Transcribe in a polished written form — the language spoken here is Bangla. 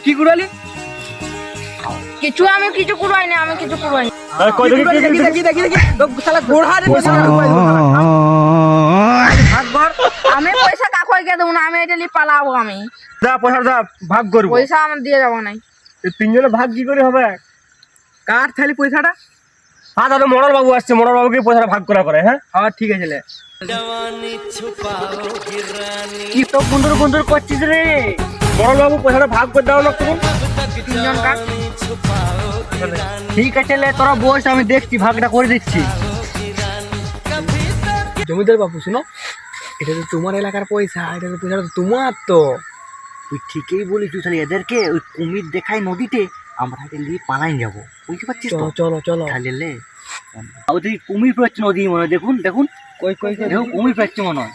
কি কুড়ালি? কিছু আমি কিছু কুড়াই না, আমি কিছু কুড়াই না। আমি পয়সা কাকইকে দেবো না, আমি এটা নিয়ে পালাবো। আমি পয়সা ভাগ করবো। পয়সা আমার দিয়ে যাবো না। তিনজনে ভাগ কি করে হবে? কার থালি পয়সাটা? হ্যাঁ দাদা, মোড়ল বাবু আসছে, মোড়ল বাবুকে পয়সাটা ভাগ করা করে। হ্যাঁ হ্যাঁ ঠিক আছে। কি তো গুন্দর করছিস রে? মোড়ল বাবু পয়সাটা ভাগ করে দাও না তুমি। তিনজন কাক। ঠিক আছে, তোরা বস, আমি দেখছি, ভাগটা করে দিচ্ছি। জমিদার বাবু শুনো, এটা তো তোমার এলাকার পয়সা, এটা তো পয়সাটা তোমার। তো তুই ঠিকই বলিস, তুই তাহলে এদেরকে ওই কুমির দেখায় নদীতে আমরা নিয়ে পালাই যাবো, বুঝতে পারছিস তো? চলো চলো। তাহলে লে তুই কুমির পাচ্ছে নদী মনে হয়, দেখুন দেখুন, কই দেখুন কুমির পাচ্ছে মনে হয়।